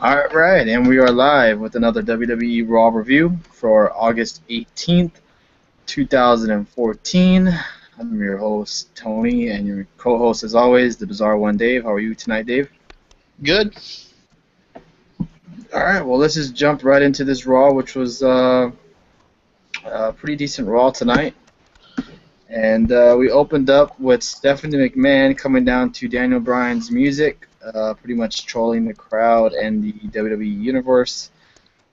All right, and we are live with another WWE Raw review for August 18th, 2014. I'm your host, Tony, and your co-host, as always, the Bizarre One, Dave. How are you tonight, Dave? Good. All right, well, let's just jump right into this Raw, which was a pretty decent Raw tonight. And we opened up with Stephanie McMahon coming down to Daniel Bryan's music, pretty much trolling the crowd and the WWE Universe,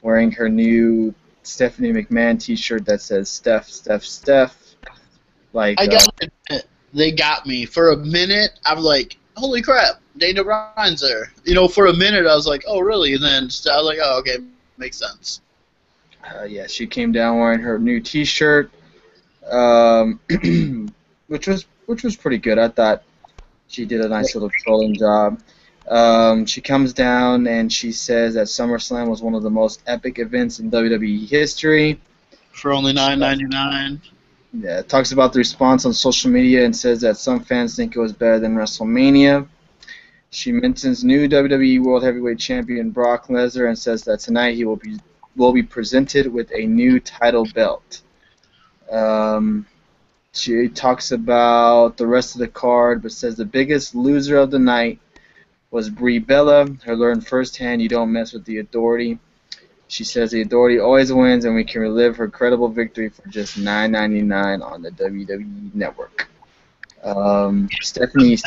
wearing her new Stephanie McMahon t-shirt that says Steph, Steph, Steph. I gotta admit, they got me. For a minute, I was like, holy crap, Daniel Bryan's there. For a minute, I was like, oh, really? And then I was like, oh, okay, makes sense. Yeah, she came down wearing her new t-shirt, which was pretty good. I thought she did a nice little trolling job. She comes down and she says that SummerSlam was one of the most epic events in WWE history. For only $9.99. Yeah, talks about the response on social media and says that some fans think it was better than WrestleMania. She mentions new WWE World Heavyweight Champion Brock Lesnar and says that tonight he will be presented with a new title belt. She talks about the rest of the card, but says the biggest loser of the night was Brie Bella. Her learned firsthand you don't mess with the Authority. She says the Authority always wins, and we can relive her credible victory for just $9.99 on the WWE Network. Stephanie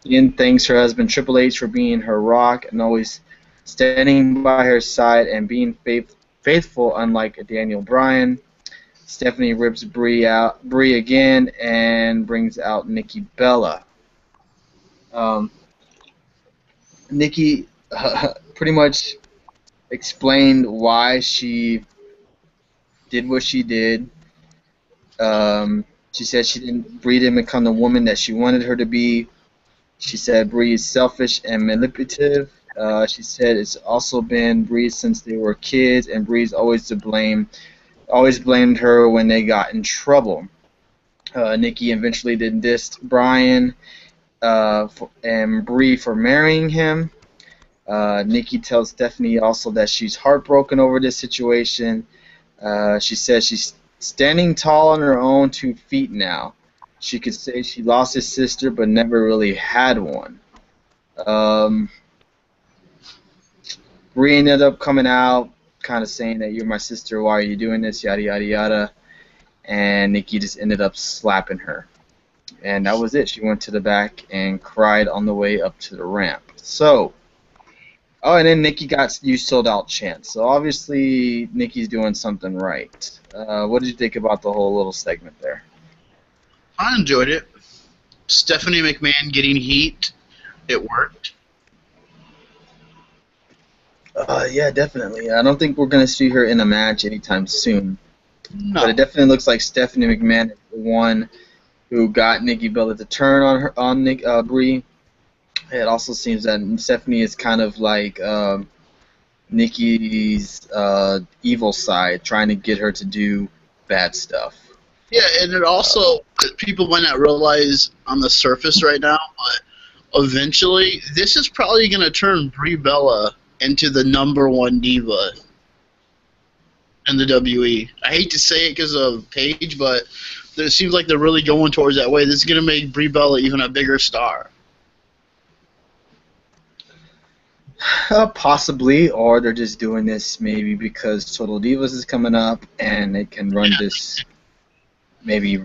again thanks her husband Triple H for being her rock and always standing by her side and being faithful, unlike Daniel Bryan. Stephanie rips Brie again and brings out Nikki Bella. Nikki pretty much explained why she did what she did. She said Brie didn't become the woman that she wanted her to be. She said Brie is selfish and manipulative. She said it's also been Brie since they were kids, and Brie's always to blame. Always blamed her when they got in trouble. Nikki eventually then dissed Bryan and Brie for marrying him. Nikki tells Stephanie also that she's heartbroken over this situation. She says she's standing tall on her own 2 feet now. She could say she lost his sister but never really had one. Brie ended up coming out kind of saying that you're my sister, why are you doing this, yada yada yada, and Nikki just ended up slapping her, and that was it. She went to the back and cried on the way up to the ramp. So, and then Nikki got "You Sold Out" chant. So obviously Nikki's doing something right. What did you think about the whole little segment there? I enjoyed it. Stephanie McMahon getting heat. It worked. Yeah, definitely. I don't think we're going to see her in a match anytime soon. No. But it definitely looks like Stephanie McMahon is the one who got Nikki Bella to turn on Brie. It also seems that Stephanie is kind of like Nikki's evil side, trying to get her to do bad stuff. Yeah, and it also, people might not realize on the surface right now, but eventually this is probably going to turn Brie Bella into the #1 diva in the WWE. I hate to say it because of Paige, but it seems like they're really going towards that way. This is going to make Brie Bella even a bigger star. Possibly, or they're just doing this maybe because Total Divas is coming up and they can run this, maybe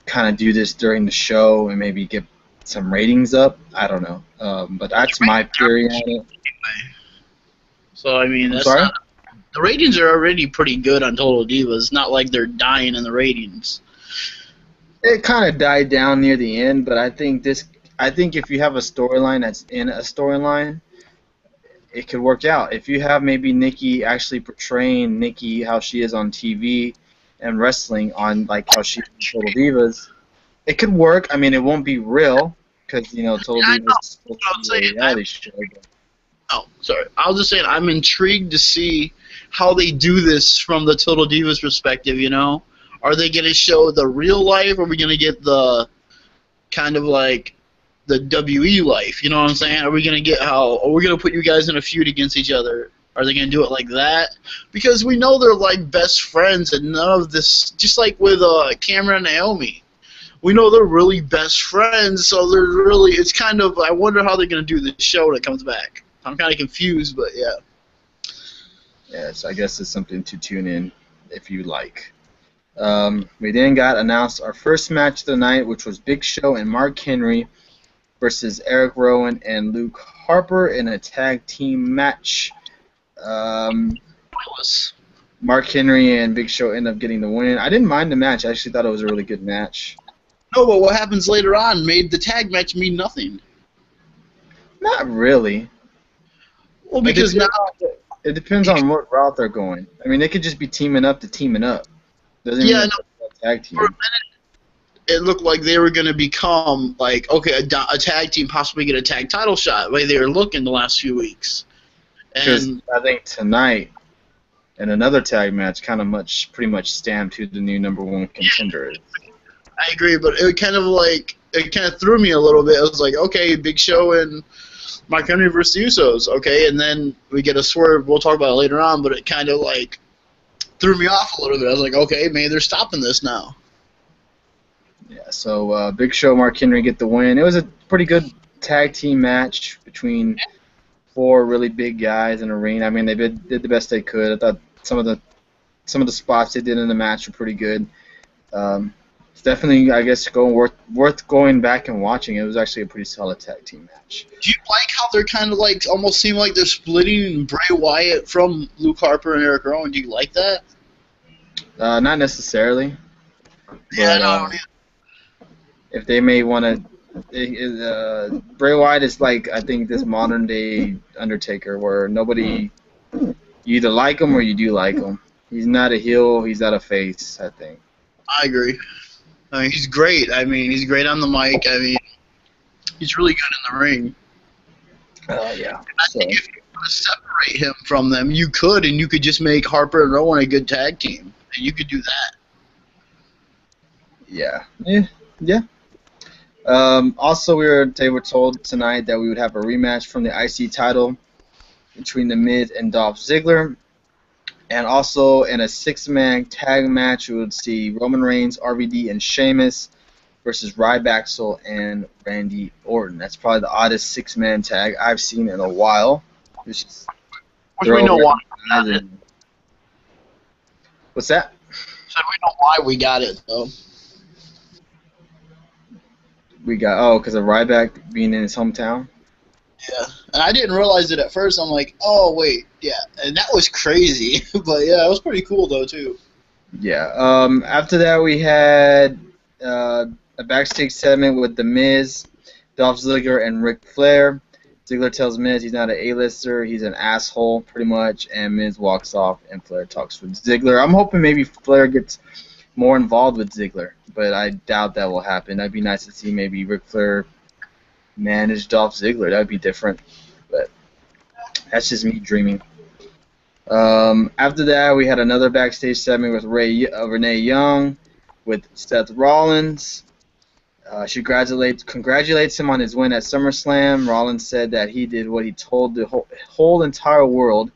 kind of do this during the show and maybe get some ratings up. I don't know, but that's my theory on it. So, I mean, the ratings are already pretty good on Total Divas. Not like they're dying in the ratings. It kind of died down near the end, but I think if you have a storyline that's in a storyline, it could work out. If you have maybe Nikki actually portraying Nikki how she is on TV and wrestling on like how she is in Total Divas, it could work. I mean, it won't be real because Total Divas is supposed to be a reality show. Oh, sorry. I was just saying I'm intrigued to see how they do this from the Total Divas perspective, Are they going to show the real life, or are we going to get the kind of like the WE life? You know what I'm saying? Are we going to get are we going to put you guys in a feud against each other? Are they going to do it like that? Because we know they're like best friends, and none of this, just like with Cameron and Naomi, we know they're really best friends. So they're really, it's kind of, I wonder how they're going to do the show when it comes back. I'm kind of confused, but yeah. Yeah, so I guess it's something to tune in if you like. We then got announced our first match of the night, which was Big Show and Mark Henry versus Eric Rowan and Luke Harper in a tag team match. Mark Henry and Big Show end up getting the win. I didn't mind the match. I actually thought it was a really good match. No, but what happens later on made the tag match mean nothing. Not really. Well, because now it depends on what route they're going. I mean, they could just be teaming up to teaming up. Doesn't mean a tag team. For a minute, it looked like they were going to become like, okay, a tag team possibly get a tag title shot. The way they were looking the last few weeks. And I think tonight, in another tag match, pretty much stamped who the new #1 contender is. I agree, but it kind of threw me a little bit. It was like, okay, Big Show and Mark Henry versus the Usos, okay, and then we get a swerve. We'll talk about it later on, but it kind of like threw me off a little bit. I was like, okay, maybe they're stopping this now. Yeah, so Big Show, Mark Henry get the win. It was a pretty good tag team match between 4 really big guys in a ring. I mean, they did the best they could. I thought some of the spots they did in the match were pretty good. It's definitely, I guess, worth going back and watching. It was actually a pretty solid tag team match. Do you like how they're kind of like almost seem like they're splitting Bray Wyatt from Luke Harper and Eric Rowan? Do you like that? Not necessarily. Yeah, no. If they may want to, Bray Wyatt is like, I think, this modern day Undertaker, where nobody, you either like him or you do like him. He's not a heel. He's not a face, I think. I agree. I mean, he's great. I mean, he's great on the mic. I mean, he's really good in the ring. Yeah. I think if you want to separate him from them, you could, and you could just make Harper and Rowan a good tag team. And you could do that. Yeah. Also, they were told tonight that we would have a rematch from the IC title between The Miz and Dolph Ziggler. And also in a 6-man tag match, we would see Roman Reigns, RVD, and Sheamus versus Ryback and Randy Orton. That's probably the oddest 6-man tag I've seen in a while. Which we know why we got it. What's that? So we know why we got it, though. Because of Ryback being in his hometown? Yeah, and I didn't realize it at first. I'm like, oh, wait, yeah. And that was crazy. But, yeah, it was pretty cool, though, too. Yeah. After that, we had a backstage segment with The Miz, Dolph Ziggler, and Ric Flair. Ziggler tells Miz he's not an A-lister, he's an asshole, pretty much, and Miz walks off, and Flair talks with Ziggler. I'm hoping maybe Flair gets more involved with Ziggler, but I doubt that will happen. That'd be nice to see maybe Ric Flair manage Dolph Ziggler. That'd be different, but that's just me dreaming. After that, we had another backstage segment with Renee Young with Seth Rollins. She congratulates him on his win at SummerSlam. Rollins said that he did what he told the whole entire world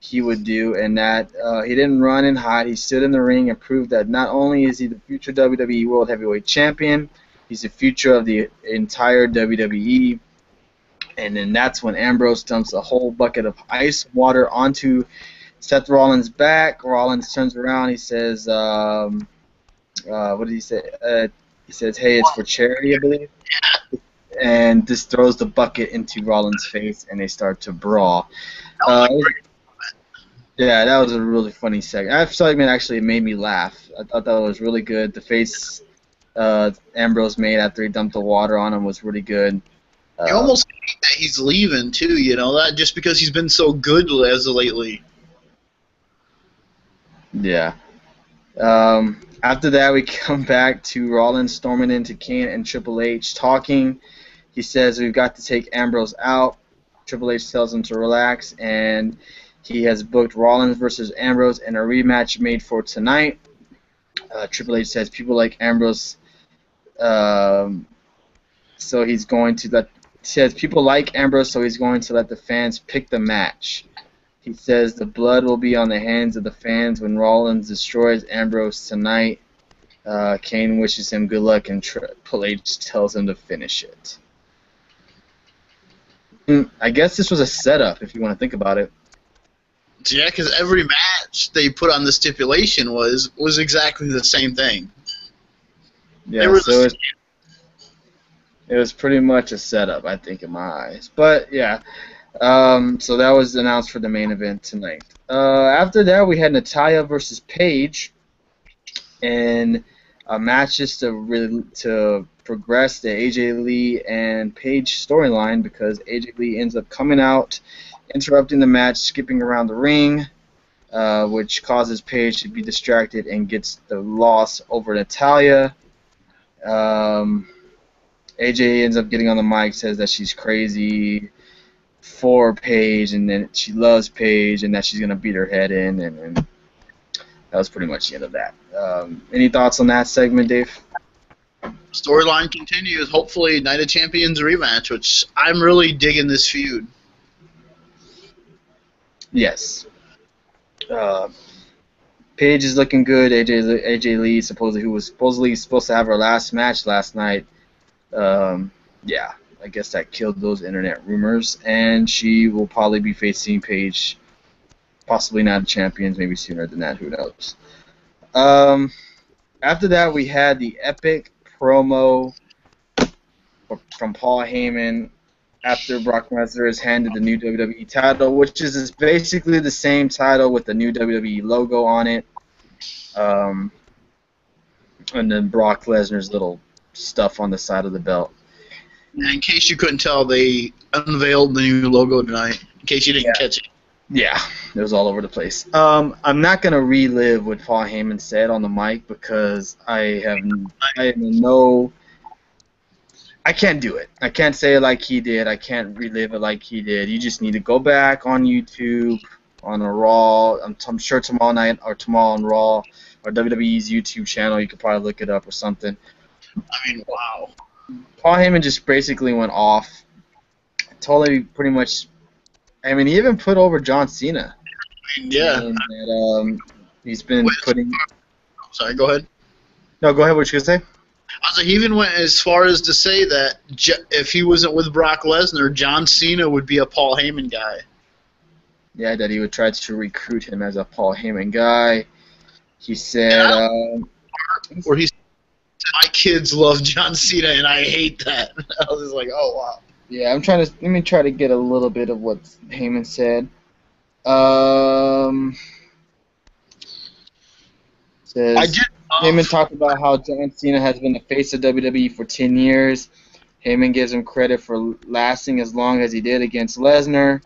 he would do, and that he didn't run and hide. He stood in the ring and proved that not only is he the future WWE World Heavyweight Champion, he's the future of the entire WWE. And then that's when Ambrose dumps a whole bucket of ice water onto Seth Rollins' back. Rollins turns around. He says, what did he say? He says, hey, it's for charity, I believe. And just throws the bucket into Rollins' face, and they start to brawl. Yeah, that was a really funny segment. That segment actually made me laugh. I thought that was really good. The face Ambrose made after he dumped the water on him was really good. You almost hate that he's leaving, too, you know, that just because he's been so good as of lately. Yeah. After that, we come back to Rollins storming into Kane and Triple H talking. He says we've got to take Ambrose out. Triple H tells him to relax, and he has booked Rollins versus Ambrose in a rematch made for tonight. Triple H says people like Ambrose, so he's going to let. He says people like Ambrose, so he's going to let the fans pick the match. He says the blood will be on the hands of the fans when Rollins destroys Ambrose tonight. Kane wishes him good luck, and Triple H tells him to finish it. I guess this was a setup, if you want to think about it. Yeah, because every match they put on the stipulation was exactly the same thing. Yeah, so it was pretty much a setup, I think, in my eyes. But yeah, so that was announced for the main event tonight. After that, we had Natalya versus Paige, and matches to progress the AJ Lee and Paige storyline, because AJ Lee ends up coming out, interrupting the match, skipping around the ring, which causes Paige to be distracted and gets the loss over Natalya. AJ ends up getting on the mic, says that she's crazy for Paige, and then she loves Paige, and that she's gonna beat her head in, and that was pretty much the end of that. Any thoughts on that segment, Dave? Storyline continues. Hopefully, Night of Champions rematch, which I'm really digging this feud. Yes. Paige is looking good. AJ Lee, who was supposedly supposed to have her last match last night. Yeah, I guess that killed those internet rumors, and she will probably be facing Paige, possibly not champions, maybe sooner than that. Who knows? After that, we had the epic promo from Paul Heyman after Brock Lesnar is handed the new WWE title, which is basically the same title with the new WWE logo on it, and then Brock Lesnar's little stuff on the side of the belt. And in case you couldn't tell, they unveiled the new logo tonight, in case you didn't catch it. Yeah, it was all over the place. I'm not going to relive what Paul Heyman said on the mic, because I can't do it. I can't say it like he did. I can't relive it like he did. You just need to go back on YouTube, on a Raw. I'm sure tomorrow night or tomorrow on Raw or WWE's YouTube channel, you could probably look it up or something. I mean, wow. Paul Heyman just basically went off. Totally, pretty much. I mean, he even put over John Cena. Yeah. And that, he's been putting. Sorry, go ahead. No, go ahead. What you gonna say? I was like, he even went as far as to say that if he wasn't with Brock Lesnar, John Cena would be a Paul Heyman guy. Yeah, that he would try to recruit him as a Paul Heyman guy. He said, where he said, my kids love John Cena and I hate that. I was just like, oh wow. Yeah, let me try to get a little bit of what Heyman said. Heyman talked about how John Cena has been the face of WWE for 10 years. Heyman gives him credit for lasting as long as he did against Lesnar.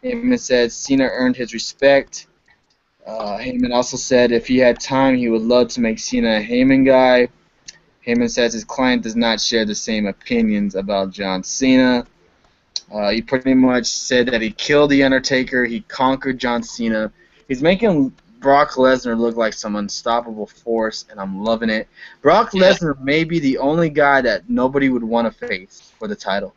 Heyman said Cena earned his respect. Heyman also said if he had time, he would love to make Cena a Heyman guy. Heyman says his client does not share the same opinions about John Cena. He pretty much said that he killed The Undertaker, he conquered John Cena. He's making Brock Lesnar look like some unstoppable force, and I'm loving it. Brock Lesnar may be the only guy that nobody would want to face for the title.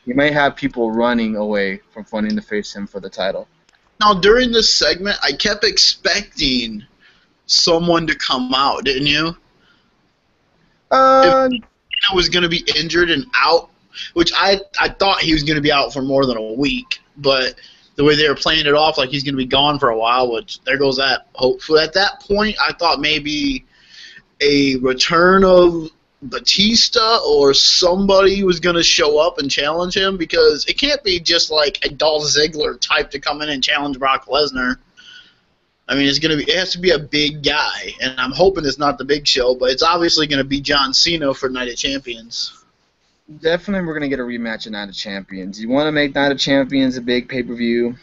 He may have people running away from wanting to face him for the title. Now, during this segment, I kept expecting someone to come out, didn't you? If Cena was going to be injured and out, which I thought he was going to be out for more than a week, but the way they were playing it off like he's going to be gone for a while, which there goes that hope. So at that point, I thought maybe a return of Batista or somebody was going to show up and challenge him, because it can't be just like a Dolph Ziggler type to come in and challenge Brock Lesnar. I mean, it has to be a big guy, and I'm hoping it's not the Big Show, but it's obviously going to be John Cena for Night of Champions. Definitely, we're going to get a rematch of Night of Champions. You want to make Night of Champions a big pay-per-view,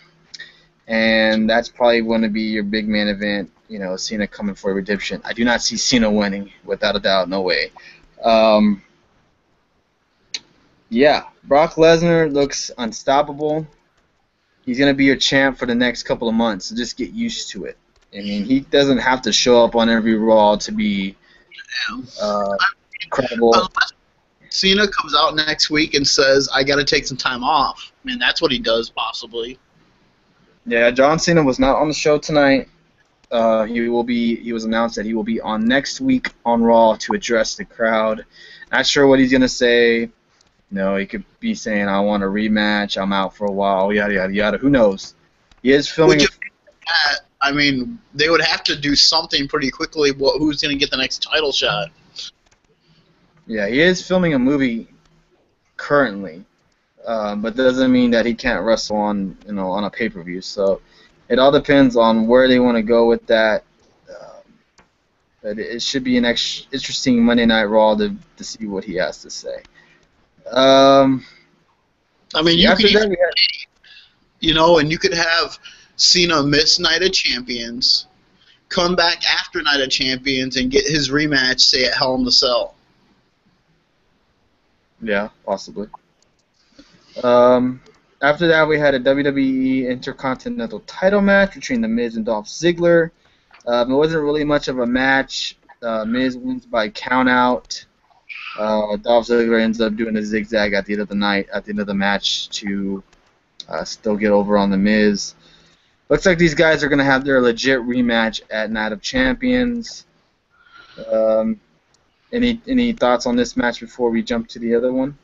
and that's probably going to be your big main event, Cena coming for redemption. I do not see Cena winning, without a doubt, no way. Yeah, Brock Lesnar looks unstoppable. He's going to be your champ for the next couple of months, so just get used to it. I mean, he doesn't have to show up on every Raw to be credible. Unless Cena comes out next week and says, I got to take some time off. I mean, that's what he does, possibly. Yeah, John Cena was not on the show tonight. He will be. He was announced that he will be on next week on Raw to address the crowd. Not sure what he's gonna say. No, he could be saying, "I want a rematch. I'm out for a while." Yada yada yada. Who knows? He is filming. Which, I mean, they would have to do something pretty quickly. Who's going to get the next title shot? Yeah, he is filming a movie currently, but doesn't mean that he can't wrestle on on a pay-per-view. So it all depends on where they want to go with that. But it should be an interesting Monday Night Raw to see what he has to say. I mean, See, you after could that we had. and you could have Cena miss Night of Champions, come back after Night of Champions, and get his rematch, say, at Hell in the Cell. Yeah, possibly. After that, we had a WWE Intercontinental title match between The Miz and Dolph Ziggler. It wasn't really much of a match. Miz wins by countout. Dolph Ziggler ends up doing a zigzag at the end of the match to still get over on The Miz. Looks like these guys are going to have their legit rematch at Night of Champions. Any thoughts on this match before we jump to the other one?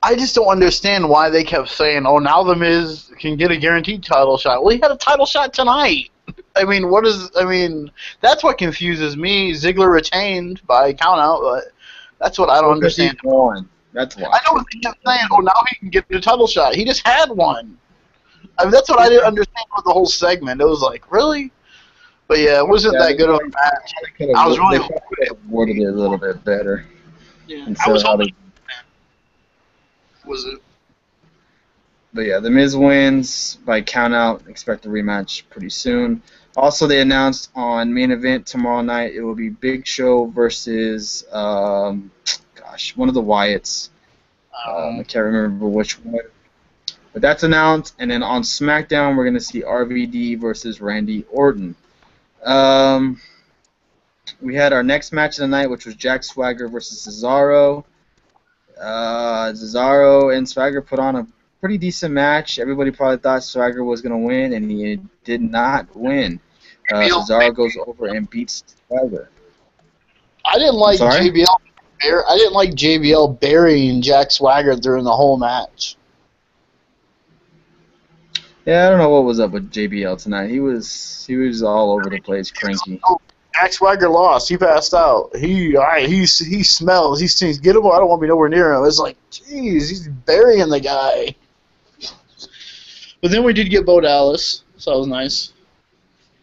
I just don't understand why they kept saying, "Oh, now the Miz can get a guaranteed title shot." Well, he had a title shot tonight. I mean, that's what confuses me. Ziggler retained by countout, but that's what I don't understand. That's why. I know they kept saying, "Oh, now he can get a title shot." He just had one. I mean, that's what I didn't understand with the whole segment. It was like, really? But yeah, it wasn't that good of a match. I was really hoping it worded it a little bit better. Yeah, I was hoping. Was it? But yeah, The Miz wins by countout. Expect a rematch pretty soon. Also, they announced on main event tomorrow night it will be Big Show versus one of the Wyatts. I can't remember which one. But that's announced, and then on SmackDown we're gonna see RVD versus Randy Orton. We had our next match of the night, which was Jack Swagger versus Cesaro. Cesaro and Swagger put on a pretty decent match. Everybody probably thought Swagger was going to win, and he did not win. Cesaro goes over and beats Swagger. I didn't like JBL. I didn't like JBL burying Jack Swagger during the whole match. Yeah, I don't know what was up with JBL tonight. He was all over the place, cranky. Jack Swagger lost. He passed out. He smells. He stinks. Get him. I don't want to be nowhere near him. It's like, jeez, he's burying the guy. But then we did get Bo Dallas, so that was nice.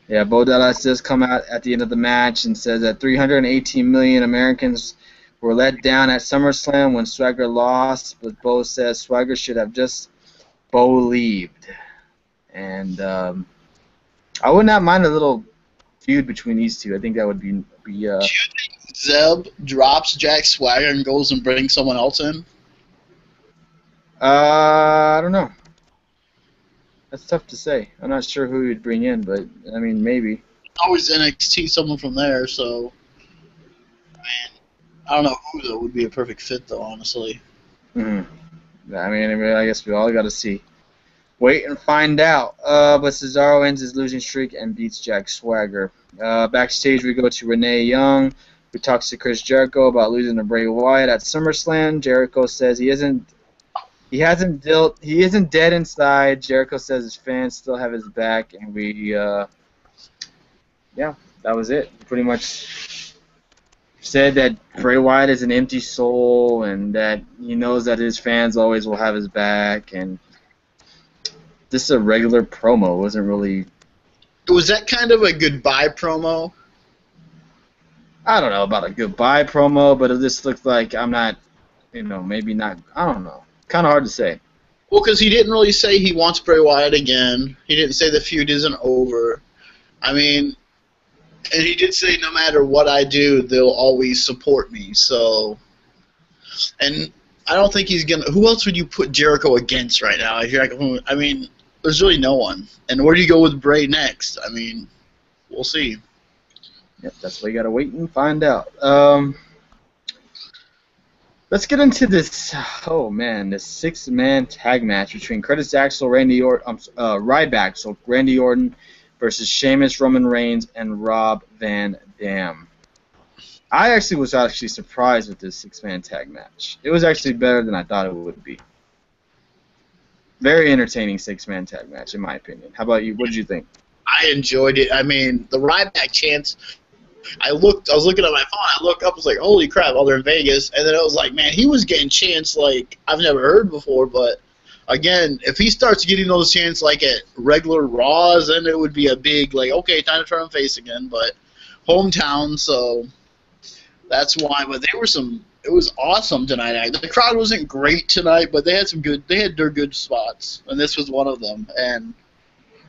Yeah, Bo Dallas does come out at the end of the match and says that 318 million Americans were let down at SummerSlam when Swagger lost, but Bo says Swagger should have just believed. And I would not mind a little feud between these two. I think that would be. Do you think Zeb drops Jack Swagger and goes and brings someone else in? I don't know. That's tough to say. I'm not sure who he'd bring in, but I mean, maybe. Always NXT, someone from there. So, I don't know who though would be a perfect fit though. Honestly. I mean, I guess we all got to see. Wait and find out. But Cesaro ends his losing streak and beats Jack Swagger. Backstage, we go to Renee Young, who talks to Chris Jericho about losing to Bray Wyatt at SummerSlam. Jericho says he isn't dead inside. Jericho says his fans still have his back, and that was it. Pretty much said that Bray Wyatt is an empty soul, and that he knows that his fans always will have his back, and this is a regular promo. It wasn't really. Was that kind of a goodbye promo? I don't know about a goodbye promo, but it just looked like I'm not, maybe not. I don't know. Kind of hard to say. Well, because he didn't really say he wants Bray Wyatt again. He didn't say the feud isn't over. I mean, and he did say no matter what I do, they'll always support me. So, and I don't think he's gonna. Who else would you put Jericho against right now? If you're like, I mean, there's really no one. And where do you go with Bray next? I mean, we'll see. Yep, that's why you gotta wait and find out. Let's get into this. Oh man, this six-man tag match between Curtis Axel, Ryback, so Randy Orton versus Sheamus, Roman Reigns, and Rob Van Dam. I actually was surprised with this six-man tag match. It was actually better than I thought it would be. Very entertaining six-man tag match, in my opinion. How about you? What did you think? I enjoyed it. I mean, the Ryback chants. I was looking at my phone. I looked up. I was like, "Holy crap!" Oh, they're in Vegas, and then it was like, "Man, he was getting chants like I've never heard before." But again, if he starts getting those chants like at regular Raws, then it would be a big like, okay, time to turn him face again. But hometown, so that's why. But they were some. It was awesome tonight. The crowd wasn't great tonight, but they had some good. They had their good spots, and this was one of them. And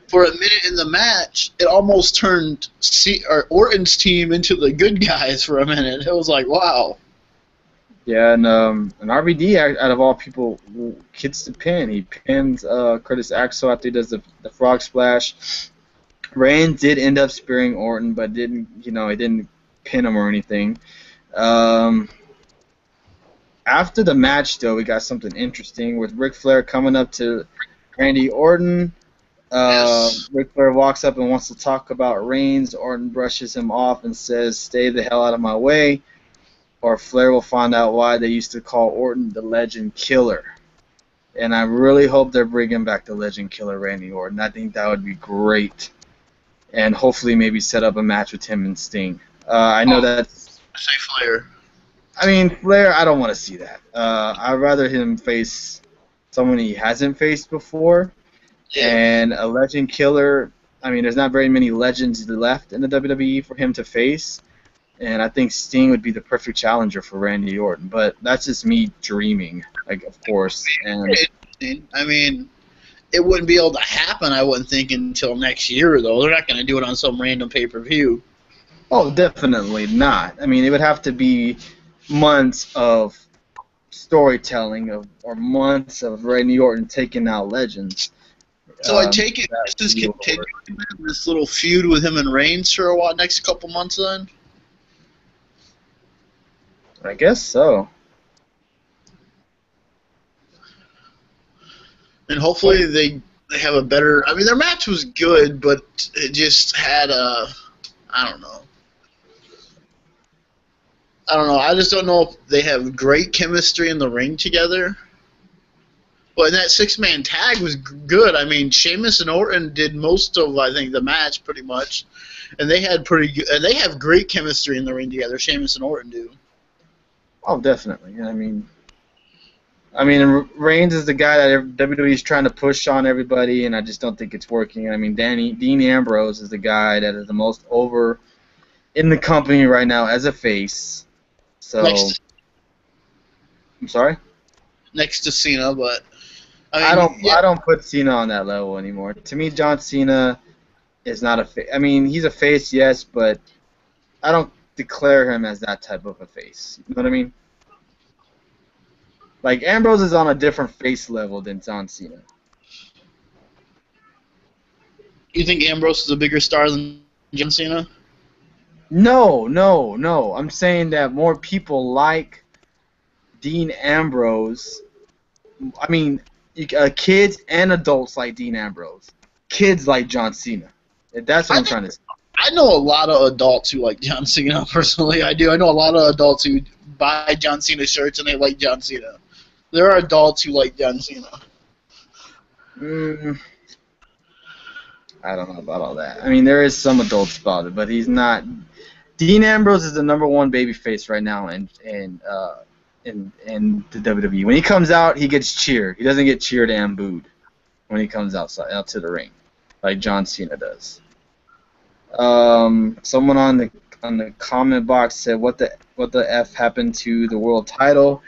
for a minute in the match, it almost turned Orton's team into the good guys for a minute. It was like, wow. Yeah, and RVD, out of all people, gets the pin. He pins Curtis Axel after he does the frog splash. Reigns did end up spearing Orton, but he didn't pin him or anything. After the match, though, we got something interesting with Ric Flair coming up to Randy Orton. Yes. Ric Flair walks up and wants to talk about Reigns. Orton brushes him off and says, "Stay the hell out of my way, or Flair will find out why they used to call Orton the Legend Killer." And I really hope they're bringing back the Legend Killer Randy Orton. I think that would be great. And hopefully maybe set up a match with him and Sting. I know that's... Say Flair. I mean, Flair, I don't want to see that. I'd rather him face someone he hasn't faced before. Yeah. And a Legend Killer, I mean, there's not very many legends left in the WWE for him to face. And I think Sting would be the perfect challenger for Randy Orton. But that's just me dreaming, like, of course. And I mean, it wouldn't be able to happen, I wouldn't think, until next year, though. They're not going to do it on some random pay-per-view. oh, definitely not. I mean, it would have to be months of storytelling or months of Randy Orton taking out legends. So I take it this is continuing this little feud with him and Reigns for a while, next couple months then? I guess so. And hopefully they have a better... I mean, their match was good, but it just had a... I don't know. I just don't know if they have great chemistry in the ring together. Well, and that six-man tag was good. I mean, Sheamus and Orton did most of, I think, the match pretty much, and they had and they have great chemistry in the ring together. Sheamus and Orton do. Oh, definitely. I mean, Reigns is the guy that WWE is trying to push on everybody, and I just don't think it's working. I mean, Dean Ambrose is the guy that is the most over in the company right now as a face. So, I'm sorry? Next to Cena, but I don't put Cena on that level anymore. To me, John Cena is not a face. I mean, he's a face, yes, but I don't declare him as that type of a face. You know what I mean? Like, Ambrose is on a different face level than John Cena. You think Ambrose is a bigger star than John Cena? No. I'm saying that more people like Dean Ambrose. I mean, kids and adults like Dean Ambrose. Kids like John Cena. That's what I'm trying to say. I know a lot of adults who like John Cena, personally. I do. I know a lot of adults who buy John Cena shirts and they like John Cena. There are adults who like John Cena. I don't know about all that. I mean, there is some adults about it, but he's not. Dean Ambrose is the number one babyface right now in the WWE. When he comes out, he gets cheered. He doesn't get cheered and booed when he comes out to the ring, like John Cena does. Someone on the comment box said, "What the f happened to the world title?"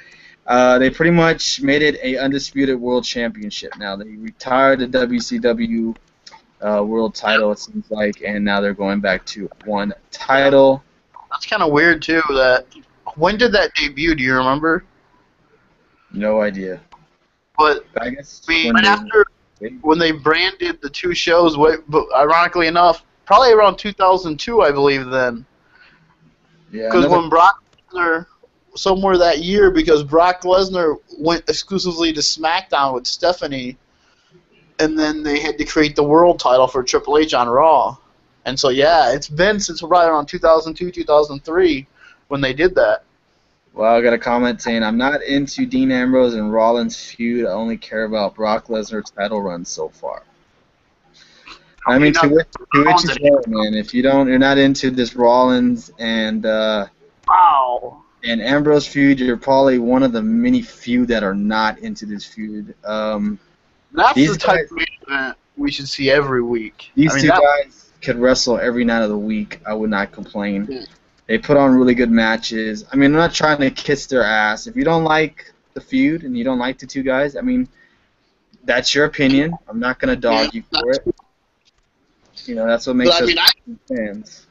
They pretty much made it a undisputed world championship. Now they retired the WCW world title, it seems like, and now they're going back to one title. That's kind of weird too. When did that debut? Do you remember? No idea. But I guess when they branded the two shows, but ironically enough, probably around 2002, I believe then. Yeah. Because when Brock Lesnar somewhere that year because Brock Lesnar went exclusively to SmackDown with Stephanie, and then they had to create the world title for Triple H on Raw. And so, yeah, it's been since right around 2002, 2003 when they did that. Well, I got a comment saying, I'm not into Dean Ambrose and Rollins feud. I only care about Brock Lesnar's title run so far. I mean, to each his own, man. If you're not into this Rollins and Ambrose feud, you're probably one of the many few that are not into this feud. That's the type of event we should see every week. These two guys could wrestle every night of the week. I would not complain. Yeah. They put on really good matches. I mean, I'm not trying to kiss their ass. If you don't like the feud and you don't like the two guys, I mean, that's your opinion. I'm not going to dog you for it. You know, that's what makes us fans.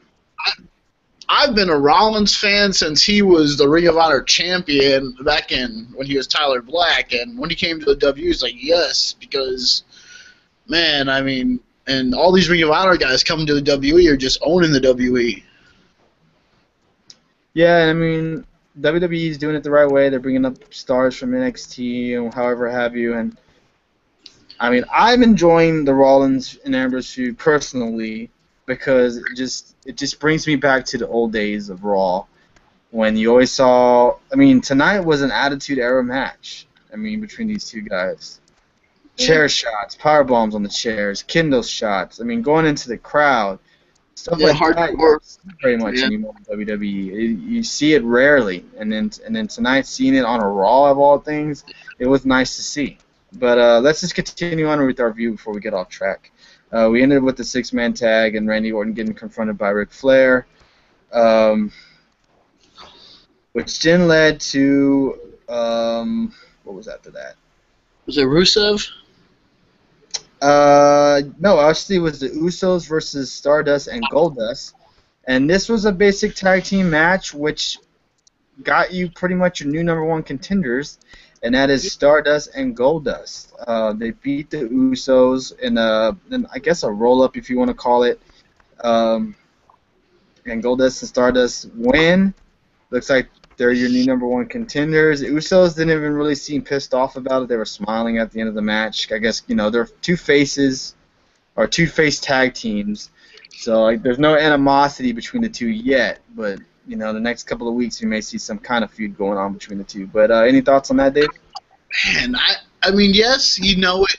I've been a Rollins fan since he was the Ring of Honor champion back when he was Tyler Black, and when he came to the W, he's like, yes, because, man, I mean, and all these Ring of Honor guys coming to the WWE are just owning the WWE. Yeah, I mean, WWE is doing it the right way. They're bringing up stars from NXT and however have you, and I mean, I'm enjoying the Rollins and Ambrose feud personally because it just brings me back to the old days of Raw when you always saw. I mean, tonight was an Attitude Era match. I mean, between these two guys, chair shots, power bombs on the chairs, kendo shots. I mean, going into the crowd, stuff like that. Not very much anymore in WWE. You see it rarely, and then tonight, seeing it on a Raw of all things, it was nice to see. But let's just continue on with our review before we get off track. We ended with the six-man tag and Randy Orton getting confronted by Ric Flair, which then led to what was after that? Was it Rusev? No, actually it was the Usos versus Stardust and Goldust, and this was a basic tag team match which got you pretty much your new number one contenders. And that is Stardust and Goldust. They beat the Usos in I guess a roll-up, if you want to call it. And Goldust and Stardust win. Looks like they're your new number one contenders. The Usos didn't even really seem pissed off about it. They were smiling at the end of the match. I guess, they're two-face tag teams. So there's no animosity between the two yet, but the next couple of weeks we may see some kind of feud going on between the two. But any thoughts on that, Dave? Man, I mean, yes, it would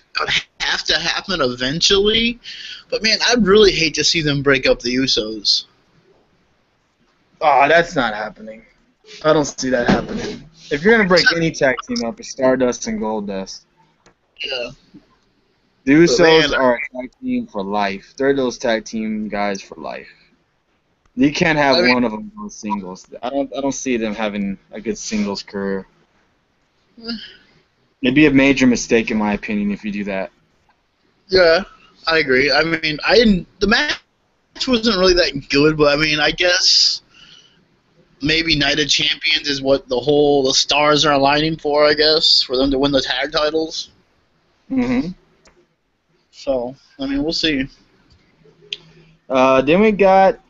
have to happen eventually. But, man, I'd really hate to see them break up the Usos. Oh, that's not happening. I don't see that happening. If you're going to break any tag team up, it's Stardust and Goldust. Yeah. The Usos are a tag team for life. They're those tag team guys for life. You can't have one of them go singles. I don't see them having a good singles career. It'd be a major mistake, in my opinion, if you do that. Yeah, I agree. I mean, the match wasn't really that good, but I mean, I guess maybe Night of Champions is what the stars are aligning for. I guess for them to win the tag titles. Mhm. So I mean, we'll see. Then we got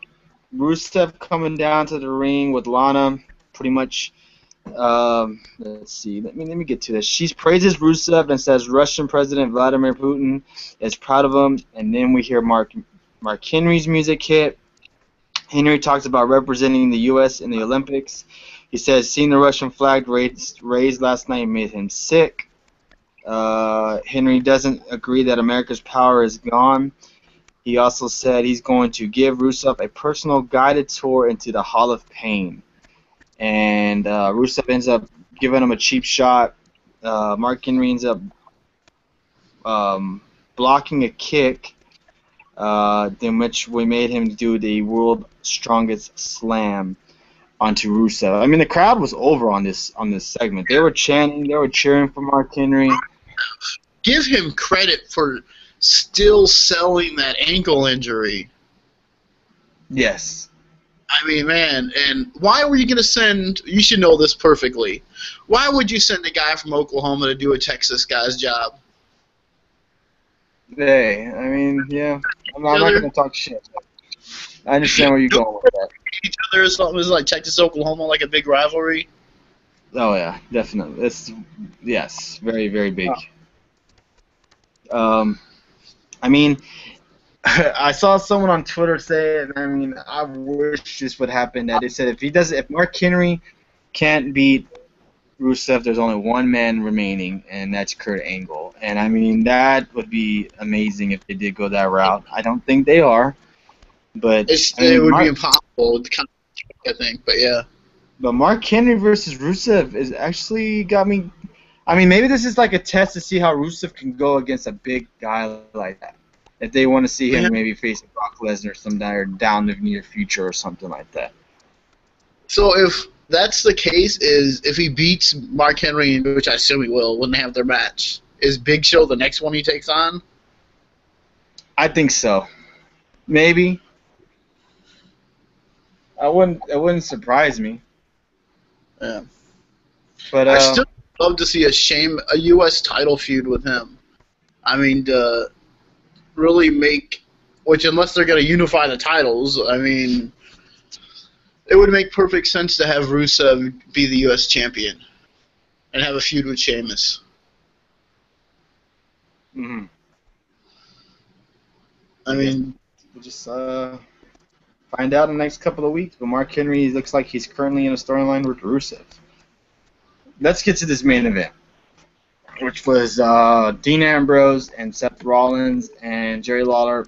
Rusev coming down to the ring with Lana, pretty much. Let's see. Let me get to this. She praises Rusev and says Russian President Vladimir Putin is proud of him. And then we hear Mark Henry's music hit. Henry talks about representing the U.S. in the Olympics. He says seeing the Russian flag raised last night made him sick. Henry doesn't agree that America's power is gone. He also said he's going to give Rusev a personal guided tour into the Hall of Pain. And Rusev ends up giving him a cheap shot. Mark Henry ends up blocking a kick, in which we made him do the world's strongest slam onto Rusev. I mean, the crowd was over on this segment. They were chanting, they were cheering for Mark Henry. Give him credit for still selling that ankle injury. Yes. I mean, man, and why were you going to send, you should know this perfectly, why would you send a guy from Oklahoma to do a Texas guy's job? Hey, I mean, yeah, I'm not going to talk shit. I understand where you're going with that. Each other or something is like Texas, Oklahoma, like a big rivalry. Oh yeah, definitely. Yes, very very big. Oh, Um, I mean, I saw someone on Twitter say it, and I mean, I wish this would happen. That they said if Mark Henry can't beat Rusev, there's only one man remaining, and that's Kurt Angle. And I mean, that would be amazing if they did go that route. I don't think they are, but I it mean, would be impossible, kind of, I think. But yeah, Mark Henry versus Rusev is actually got me. I mean, maybe this is like a test to see how Rusev can go against a big guy like that. If they want to see yeah. him maybe facing Brock Lesnar sometime down the near future or something like that. So if that's the case, is if he beats Mark Henry, which I assume he will when they have their match, is Big Show the next one he takes on? I think so. Maybe. It wouldn't surprise me. Yeah. But I still love to see a U.S. title feud with him. I mean, to really make, which unless they're going to unify the titles, I mean, it would make perfect sense to have Rusev be the U.S. champion and have a feud with Sheamus. mhm. I mean, We'll just find out in the next couple of weeks. But Mark Henry looks like he's currently in a storyline with Rusev. Let's get to this main event, which was Dean Ambrose and Seth Rollins and Jerry Lawler.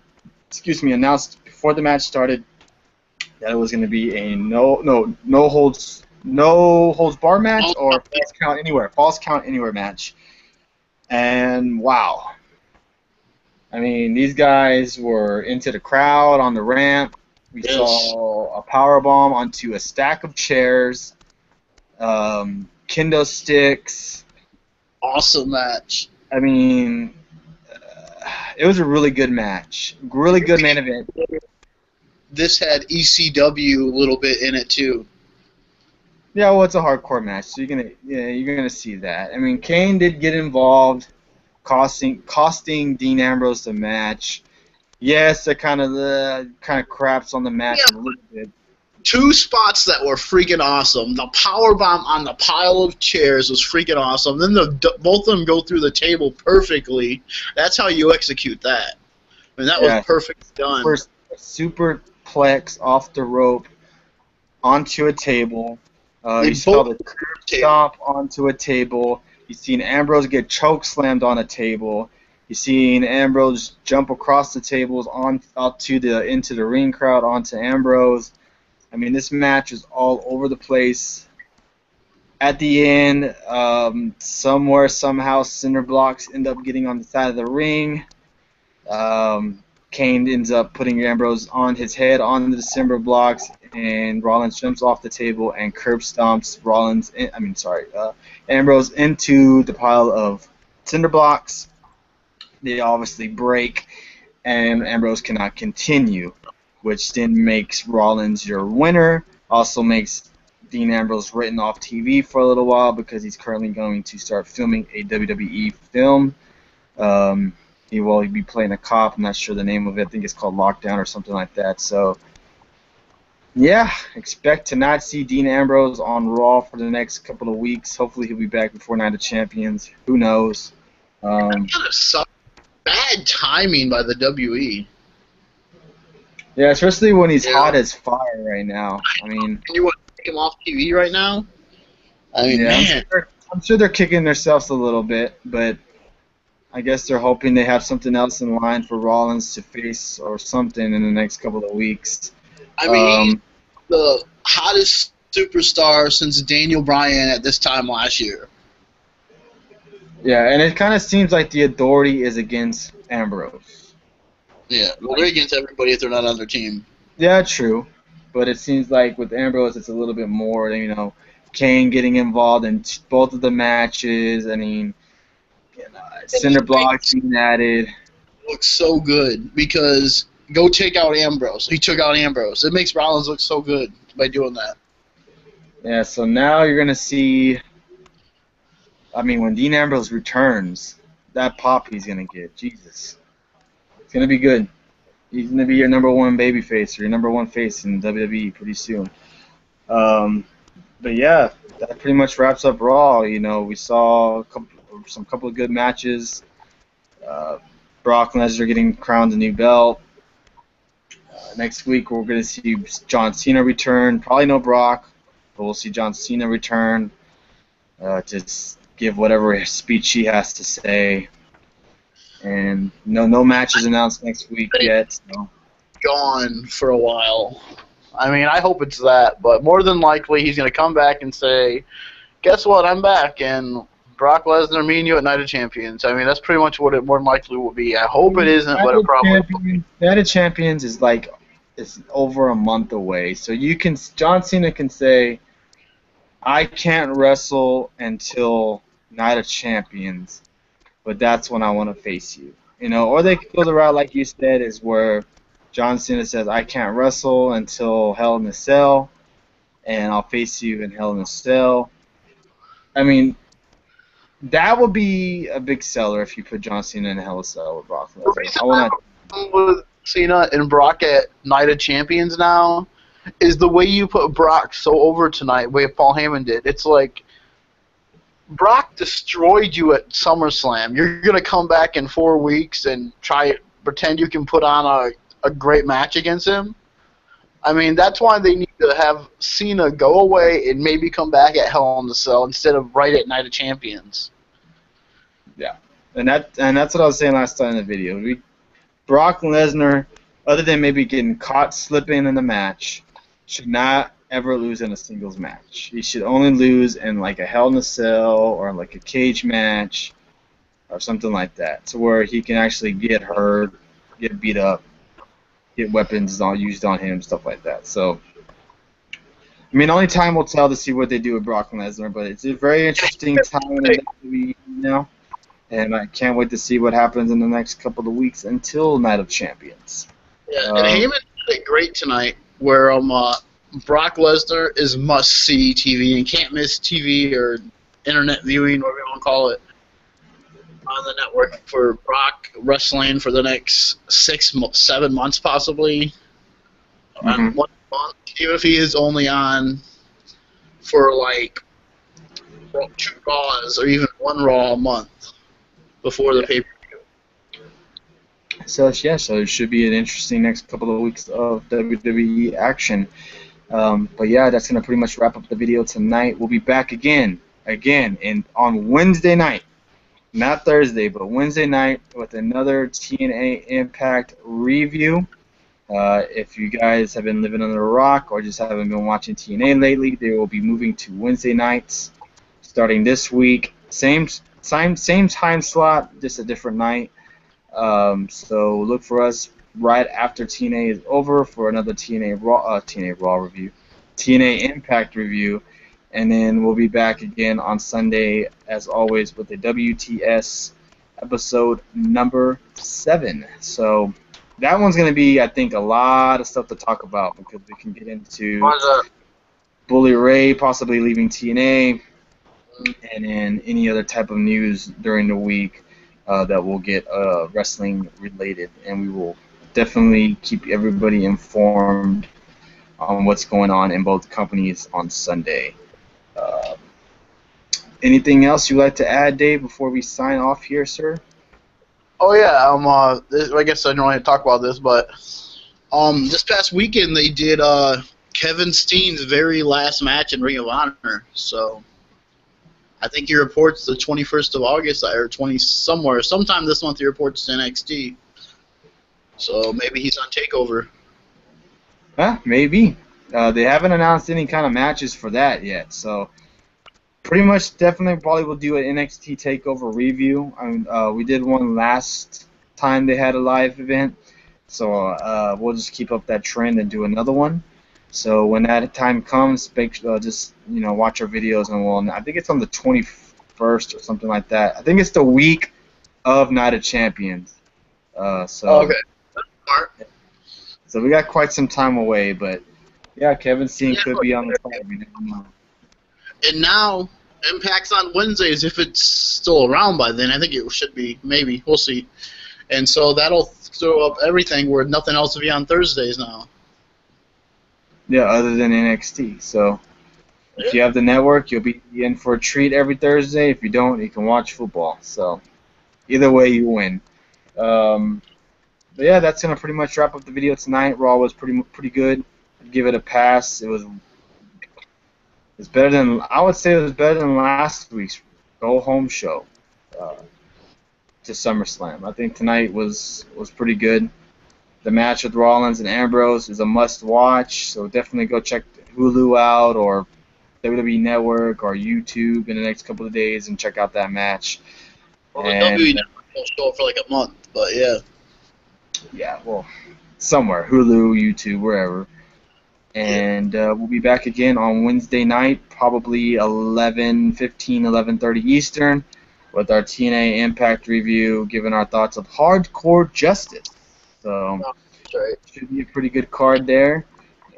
Announced before the match started that it was going to be a no holds bar match or false count anywhere match. And wow, I mean, these guys were into the crowd on the ramp. We yes, saw a power bomb onto a stack of chairs, kendo sticks. awesome match. I mean, it was a really good match. Really good main event. This had ECW a little bit in it too. Yeah, well, it's a hardcore match, so you're gonna see that. I mean, Kane did get involved, costing Dean Ambrose the match. Yes, it kind of craps on the match Yeah, a little bit. two spots that were freaking awesome. The power bomb on the pile of chairs was freaking awesome. Then both of them go through the table perfectly. That's how you execute that. I mean, that was Yeah, perfect done. first superplex off the rope onto a table. They You saw the both curb stomp onto a table. You seen Ambrose get choke slammed on a table. You seen Ambrose jump across the tables into the ring crowd onto Ambrose. I mean, this match is all over the place. At the end, somewhere somehow cinder blocks end up getting on the side of the ring. Kane ends up putting Ambrose on his head onto the cinder blocks, and Rollins jumps off the table and curb stomps Ambrose into the pile of cinder blocks. They obviously break, and Ambrose cannot continue, which then makes Rollins your winner. Also makes Dean Ambrose written off TV for a little while because he's currently going to start filming a WWE film. He will be playing a cop. I'm not sure the name of it. I think it's called Lockdown or something like that. So, yeah, expect to not see Dean Ambrose on Raw for the next couple of weeks. Hopefully he'll be back before Night of Champions. Who knows? That kind of sucked. Bad timing by the WE. Yeah, especially when he's Yeah. hot as fire right now. I mean, You want to take him off TV right now? I mean, yeah, man. I'm sure they're kicking themselves a little bit, but I guess they're hoping they have something else in line for Rollins to face or something in the next couple of weeks. I mean, he's the hottest superstar since Daniel Bryan at this time last year. Yeah, and it kind of seems like the authority is against Ambrose. Yeah, well, they're against everybody if they're not on their team. Yeah, true. But it seems like with Ambrose, it's a little bit more, Kane getting involved in both of the matches. I mean, cinder blocks being added. Looks so good because go take out Ambrose. He took out Ambrose. It makes Rollins look so good by doing that. Yeah, so now you're going to see, I mean, when Dean Ambrose returns, that pop he's going to get. Jesus. It's going to be good. He's going to be your number one babyface or your number one face in WWE pretty soon. But yeah, that pretty much wraps up Raw. You know, we saw some couple of good matches. Uh, Brock Lesnar getting crowned a new belt. Next week we're going to see John Cena return. Probably no Brock, but we'll see John Cena return to give whatever speech he has to say. And no matches announced next week yet. So. Gone for a while. I mean, I hope it's that, but more than likely he's going to come back and say, guess what, I'm back, and Brock Lesnar, me and you at Night of Champions. I mean, that's pretty much what it more than likely will be. I hope it isn't, but it probably will be. Night of Champions is like it's over a month away, so John Cena can say, I can't wrestle until Night of Champions, but that's when I want to face you. You know, or they could go the route like you said, is where John Cena says, I can't wrestle until Hell in a Cell, and I'll face you in Hell in a Cell. I mean, that would be a big seller if you put John Cena in Hell in a Cell with Brock Lesnar. The reason I have a problem with Cena and Brock at Night of Champions now is the way you put Brock so over tonight, the way Paul Heyman did. It's like, Brock destroyed you at SummerSlam. You're going to come back in 4 weeks and pretend you can put on a great match against him? I mean, that's why they need to have Cena go away and maybe come back at Hell in a Cell instead of right at Night of Champions. Yeah, and that's what I was saying last time in the video. Brock Lesnar, other than maybe getting caught slipping in the match, should not ever lose in a singles match. He should only lose in like a Hell in a Cell or like a cage match or something like that, to where he can actually get hurt, get beat up, get weapons used on him, stuff like that. So, I mean, only time will tell to see what they do with Brock Lesnar, but it's a very interesting time in the WWE now, and I can't wait to see what happens in the next couple of weeks until Night of Champions. Yeah, and Heyman did it great tonight, where Brock Lesnar is must-see TV and can't miss TV or internet viewing, whatever you want to call it, on the network for Brock wrestling for the next 7 months possibly. On 1 month, even if he is only on for like 2 Raws or even 1 Raw a month before the pay-per-view. So it should be an interesting next couple of weeks of WWE action. But yeah, that's going to pretty much wrap up the video tonight. We'll be back again on Wednesday night. Not Thursday, but Wednesday night with another TNA Impact review. If you guys have been living under a rock or just haven't been watching TNA lately, they will be moving to Wednesday nights starting this week. Same time slot, just a different night. So look for us right after TNA is over for another TNA Raw review, TNA Impact review. And then we'll be back again on Sunday, as always, with the WTS episode number 7. So that one's going to be, I think, a lot of stuff to talk about, because we can get into Bully Ray possibly leaving TNA, and then any other type of news during the week that will get wrestling related. And we will definitely keep everybody informed on what's going on in both companies on Sunday. Anything else you'd like to add, Dave, before we sign off here, sir? Oh yeah, I guess I don't want to talk about this, but this past weekend they did Kevin Steen's very last match in Ring of Honor. So I think he reports the 21st of August or sometime this month he reports to NXT. So maybe he's on TakeOver. Maybe. They haven't announced any kind of matches for that yet, so pretty much definitely probably will do an NXT TakeOver review. I mean, we did one last time they had a live event, so we'll just keep up that trend and do another one. So when that time comes, just watch our videos, and I think it's on the 21st or something like that. I think it's the week of Night of Champions. Okay. That's smart. So we got quite some time away, but yeah, Kevin Steen could be on the card. We never know. And now Impact's on Wednesdays. If it's still around by then, I think it should be. Maybe we'll see. And so that'll throw up everything where nothing else will be on Thursdays now. Yeah, other than NXT. So If you have the network, you'll be in for a treat every Thursday. If you don't, you can watch football. So either way, you win. But yeah, that's gonna pretty much wrap up the video tonight. Raw was pretty good. I'd give it a pass. It's better than, I would say it was better than last week's go home show uh, to SummerSlam. I think tonight was pretty good. The match with Rollins and Ambrose is a must watch. So definitely go check Hulu out or WWE Network or YouTube in the next couple of days and check out that match. Well, the And WWE Network will show for like a month, but yeah. yeah, well, somewhere, Hulu, YouTube, wherever. And we'll be back again on Wednesday night, probably 11:15, 11:30 Eastern, with our TNA Impact review, giving our thoughts of Hardcore Justice. So That's right. should be a pretty good card there.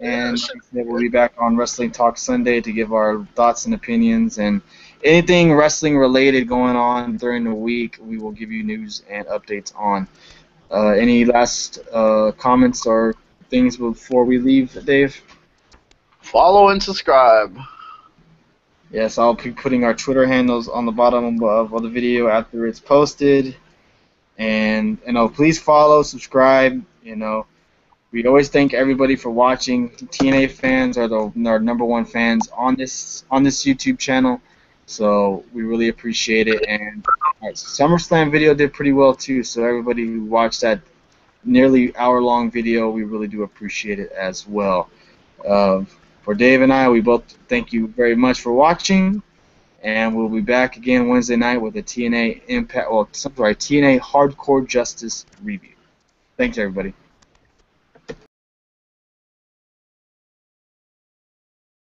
And like I said, we'll be back on Wrestling Talk Sunday to give our thoughts and opinions and anything wrestling related going on during the week. We will give you news and updates on. Any last comments or things before we leave, Dave? Follow and subscribe. Yes, I'll be putting our Twitter handles on the bottom of the video after it's posted. And please follow, subscribe. We always thank everybody for watching. TNA fans are our number one fans on this YouTube channel, so we really appreciate it. And SummerSlam video did pretty well too. So everybody who watched that nearly hour-long video, we really do appreciate it as well. For Dave and I, we both thank you very much for watching, and we'll be back again Wednesday night with a TNA Hardcore Justice review. Thanks, everybody.